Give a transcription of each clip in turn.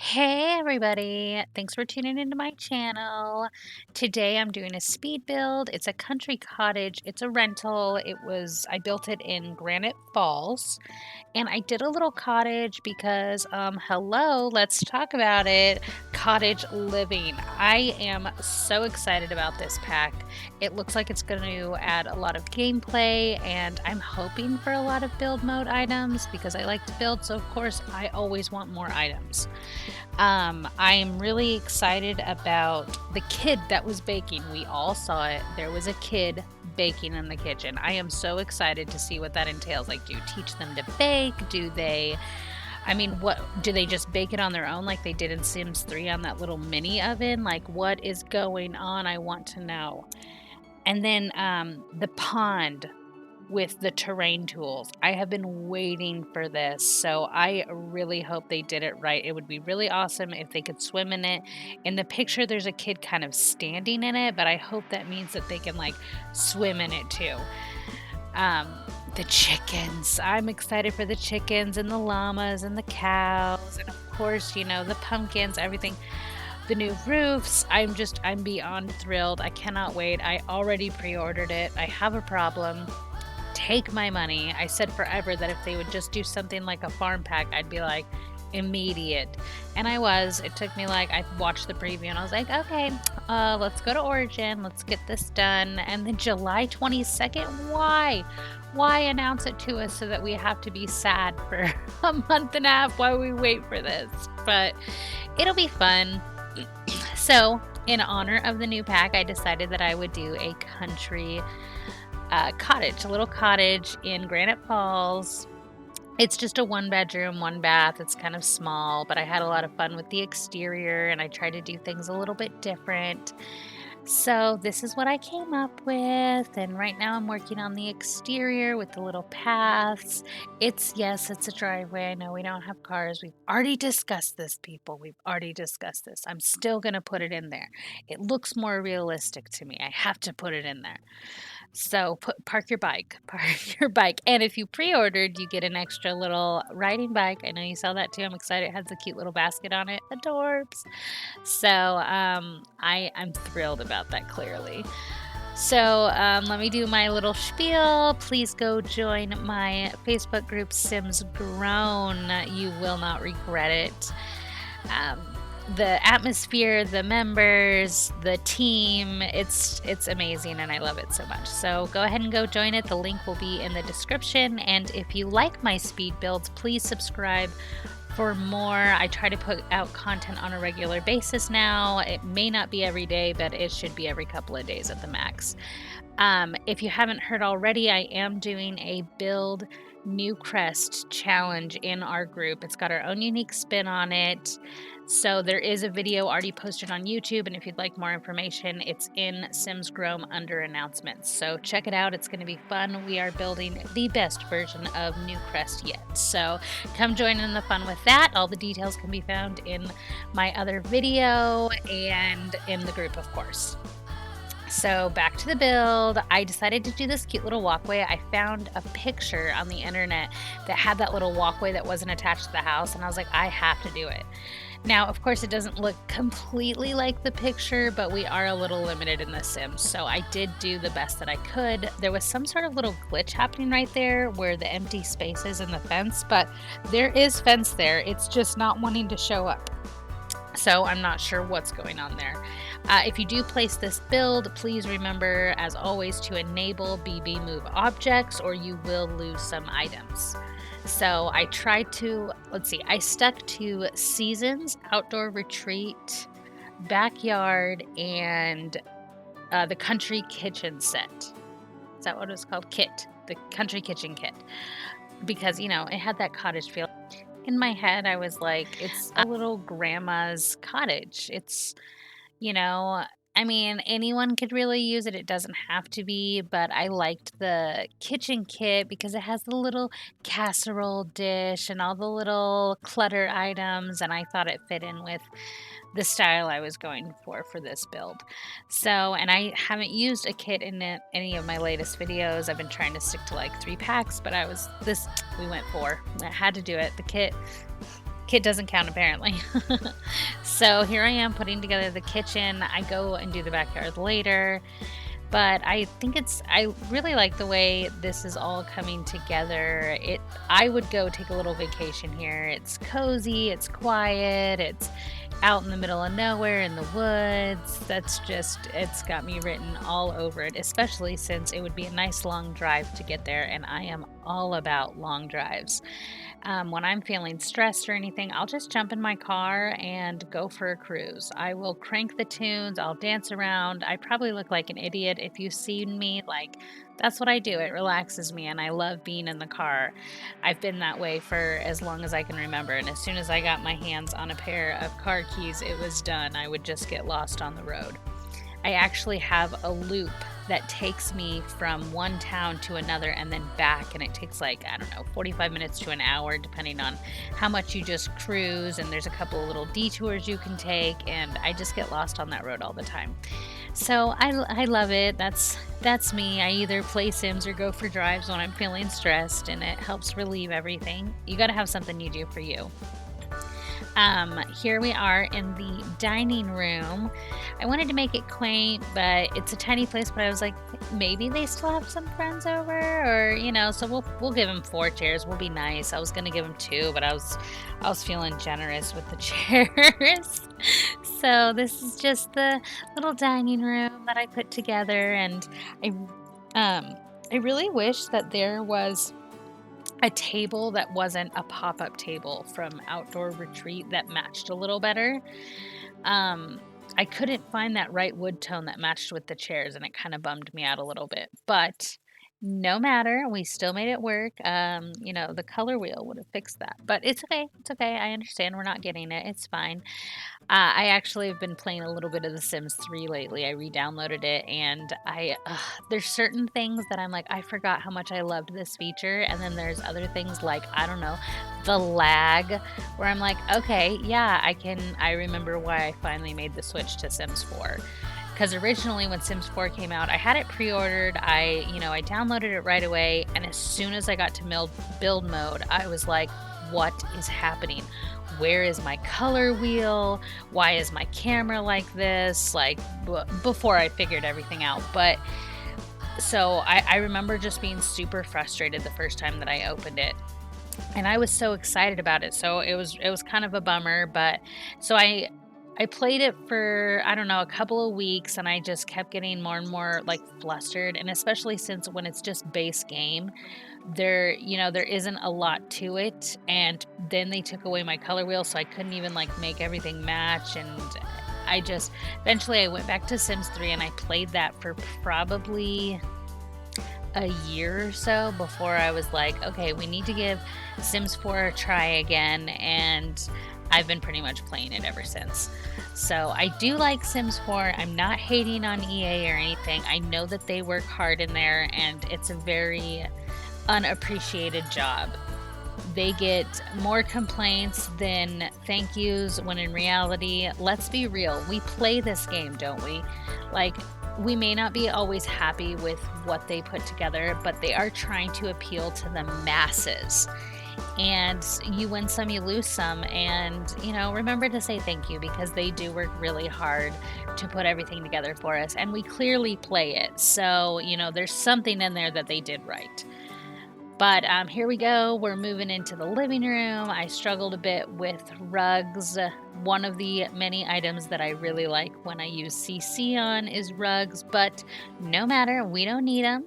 Hey everybody, thanks for tuning into my channel. Today I'm doing a speed build. It's a country cottage. It's a rental. I built it in Granite Falls. And I did a little cottage because, hello, let's talk about it. Cottage living. I am so excited about this pack. It looks like it's going to add a lot of gameplay, and I'm hoping for a lot of build mode items because I like to build, so of course I always want more items. I'm really excited about the kid that was baking. We all saw it. There was a kid baking in the kitchen. I am so excited to see what that entails. Like, do you teach them to bake? What do they just bake it on their own like they did in Sims 3 on that little mini oven? Like, what is going on? I want to know. And then the pond with the terrain tools. I have been waiting for this, so I really hope they did it right. It would be really awesome if they could swim in it. In the picture, there's a kid kind of standing in it, but I hope that means that they can like swim in it too. Um, the chickens. I'm excited for the chickens and the llamas and the cows, and of course, the pumpkins, everything. The new roofs. I'm beyond thrilled. I cannot wait. I already pre-ordered it. I have a problem. Take my money. I said forever that if they would just do something like a farm pack, I'd be like, immediate. And I was. It took me I watched the preview and I was like, okay, let's go to Origin. Let's get this done. And then July 22nd, why? Why announce it to us so that we have to be sad for a month and a half while we wait for this? But it'll be fun. So, in honor of the new pack, I decided that I would do a country cottage, a little cottage in Granite Falls. It's just a 1-bedroom, 1-bath. It's kind of small, but I had a lot of fun with the exterior and I tried to do things a little bit different. So this is what I came up with, and right now I'm working on the exterior with the little paths. Yes, it's a driveway. I know we don't have cars. We've already discussed this, people. We've already discussed this. I'm still going to put it in there. It looks more realistic to me. I have to put it in there. So park your bike, park your bike. And if you pre-ordered, you get an extra little riding bike. I know you saw that too. I'm excited. It has a cute little basket on it. Adorbs. So I'm thrilled about that, clearly. So let me do my little spiel. Please go join my Facebook group, Sims Grown. You will not regret it. The atmosphere, the members, the team, it's amazing and I love it so much. So go ahead and go join it. The link will be in the description. And if you like my speed builds, please subscribe for more. I try to put out content on a regular basis now. It may not be every day, but it should be every couple of days at the max. If you haven't heard already, I am doing a build new crest challenge in our group. It's got our own unique spin on it. So there is a video already posted on YouTube, and if you'd like more information, it's in Sims Grown under announcements. So check it out. It's going to be fun. We are building the best version of New Crest yet. So come join in the fun with that. All the details can be found in my other video and in the group, of course. So back to the build. I decided to do this cute little walkway. I found a picture on the internet that had that little walkway that wasn't attached to the house, and I was like, I have to do it. Now, of course, it doesn't look completely like the picture, but we are a little limited in The Sims, so I did do the best that I could. There was some sort of little glitch happening right there where the empty space is in the fence, but there is fence there. It's just not wanting to show up. So I'm not sure what's going on there. If you do place this build, please remember, as always, to enable BB Move objects or you will lose some items. So I tried to, I stuck to seasons, outdoor retreat, backyard, and the country kitchen set. Is that what it was called? Kit. The country kitchen kit. Because, it had that cottage feel. In my head, I was like, it's a little grandma's cottage. It's, anyone could really use it. It doesn't have to be, but I liked the kitchen kit because it has the little casserole dish and all the little clutter items, and I thought it fit in with the style I was going for this build. So, and I haven't used a kit in any of my latest videos. I've been trying to stick to 3 packs, but we went 4. I had to do it. The kit Kid doesn't count apparently. So here I am putting together the kitchen. I go and do the backyard later. But I really like the way this is all coming together. I would go take a little vacation here. It's cozy, it's quiet, it's out in the middle of nowhere in the woods. It's got me written all over it, especially since it would be a nice long drive to get there, and I am all about long drives. When I'm feeling stressed or anything, I'll just jump in my car and go for a cruise. I will crank the tunes, I'll dance around. I probably look like an idiot if you've seen me. Like, that's what I do. It relaxes me, and I love being in the car. I've been that way for as long as I can remember. And as soon as I got my hands on a pair of car keys, it was done. I would just get lost on the road. I actually have a loop that takes me from one town to another and then back, and it takes like, I don't know, 45 minutes to an hour depending on how much you just cruise, and there's a couple of little detours you can take, and I just get lost on that road all the time. So I love it. That's me. I either play Sims or go for drives when I'm feeling stressed, and it helps relieve everything. You got to have something you do for you. Here we are in the dining room. I wanted to make it quaint, but it's a tiny place, but I was like, maybe they still have some friends over, or, so we'll give them 4 chairs. We'll be nice. I was going to give them 2, but I was feeling generous with the chairs. So this is just the little dining room that I put together, and I, I really wish that there was a table that wasn't a pop-up table from Outdoor Retreat that matched a little better. I couldn't find that right wood tone that matched with the chairs, and it kind of bummed me out a little bit. But no matter, we still made it work. The color wheel would have fixed that, but it's okay. It's okay. I understand we're not getting it. It's fine. I actually have been playing a little bit of The Sims 3 lately. I re-downloaded it, and there's certain things that I'm like, I forgot how much I loved this feature, and then there's other things like, I don't know, the lag, where I'm like, okay, yeah, I remember why I finally made the switch to Sims 4. Because originally when Sims 4 came out, I had it pre-ordered, I downloaded it right away, and as soon as I got to build mode, I was like, what is happening? Where is my color wheel? Why is my camera like this? Like, before I figured everything out. But so I remember just being super frustrated the first time that I opened it. And I was so excited about it. So it was kind of a bummer, but so I played it for, I don't know, a couple of weeks, and I just kept getting more and more like flustered, and especially since when it's just base game, there isn't a lot to it, and then they took away my color wheel, so I couldn't even like make everything match, and I just eventually I went back to Sims 3 and I played that for probably a year or so before I was like, okay, we need to give Sims 4 a try again, and I've been pretty much playing it ever since. So I do like Sims 4. I'm not hating on EA or anything. I know that they work hard in there, and it's a very unappreciated job. They get more complaints than thank yous, when in reality, let's be real, we play this game, don't we? Like, we may not be always happy with what they put together, but they are trying to appeal to the masses. And you win some, you lose some, and remember to say thank you, because they do work really hard to put everything together for us, and we clearly play it, so there's something in there that they did right. But here we go. We're moving into the living room. I struggled a bit with rugs. One of the many items that I really like when I use CC on is rugs, but no matter, we don't need them.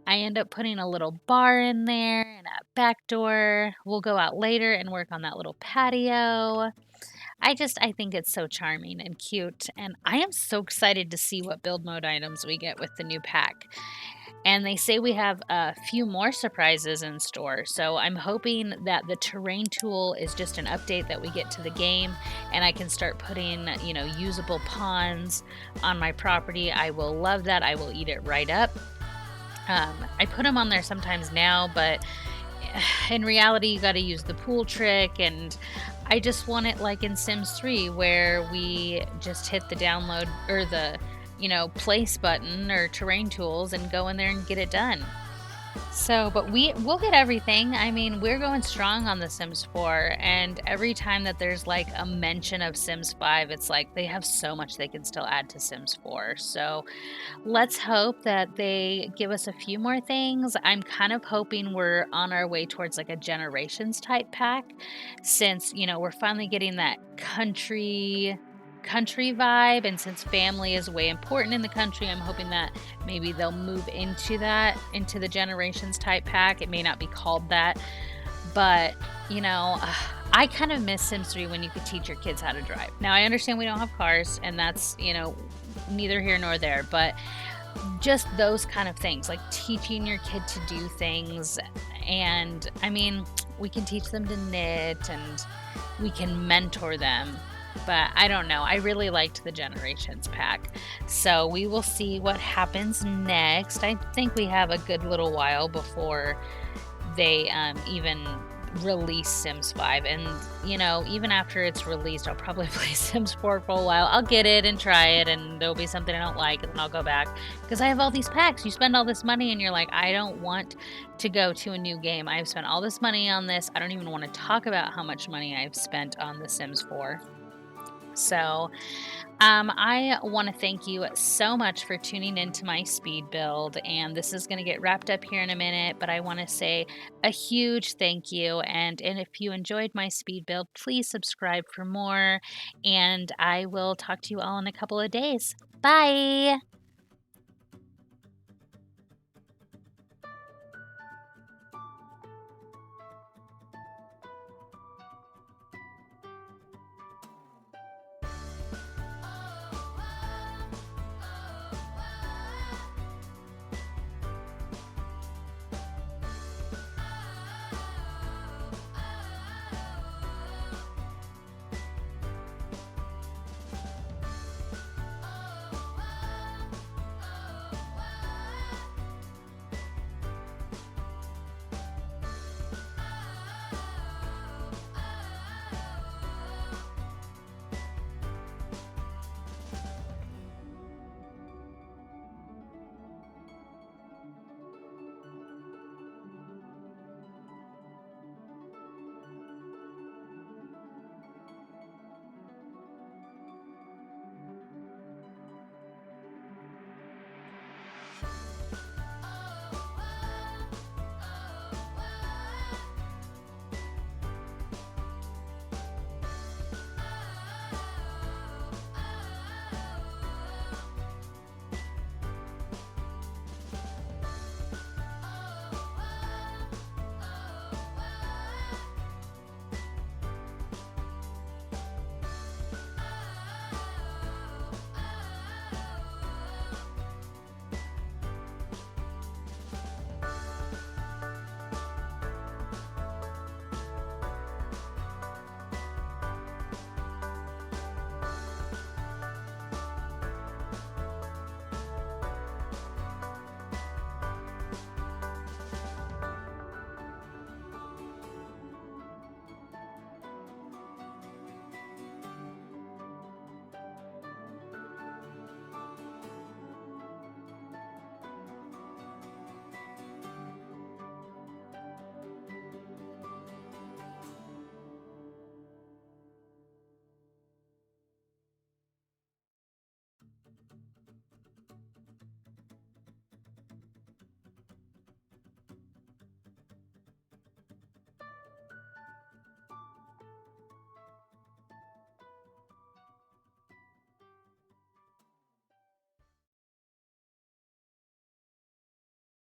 I end up putting a little bar in there and a back door. We'll go out later and work on that little patio. I think it's so charming and cute, and I am so excited to see what build mode items we get with the new pack. And they say we have a few more surprises in store. So I'm hoping that the terrain tool is just an update that we get to the game, and I can start putting, usable ponds on my property. I will love that. I will eat it right up. I put them on there sometimes now, but in reality, you got to use the pool trick, and I just want it like in Sims 3, where we just hit the download or the place button or terrain tools and go in there and get it done. But we'll get everything. I mean, we're going strong on The Sims 4, and every time that there's like a mention of Sims 5, it's like they have so much they can still add to Sims 4. So let's hope that they give us a few more things. I'm kind of hoping we're on our way towards like a generations type pack since, we're finally getting that country vibe, and since family is way important in the country, I'm hoping that maybe they'll move into the generations type pack. It may not be called that, but you know, I kind of miss Sims 3 when you could teach your kids how to drive. Now I understand we don't have cars, and that's, neither here nor there, but just those kind of things, like teaching your kid to do things. And I mean, we can teach them to knit and we can mentor them. But I don't know. I really liked the Generations pack. So we will see what happens next. I think we have a good little while before they even release Sims 5. And, even after it's released, I'll probably play Sims 4 for a while. I'll get it and try it, and there'll be something I don't like, and then I'll go back because I have all these packs. You spend all this money, and you're like, I don't want to go to a new game. I've spent all this money on this. I don't even want to talk about how much money I've spent on The Sims 4. So, I want to thank you so much for tuning into my speed build. And this is going to get wrapped up here in a minute, but I want to say a huge thank you. And if you enjoyed my speed build, please subscribe for more. And I will talk to you all in a couple of days. Bye.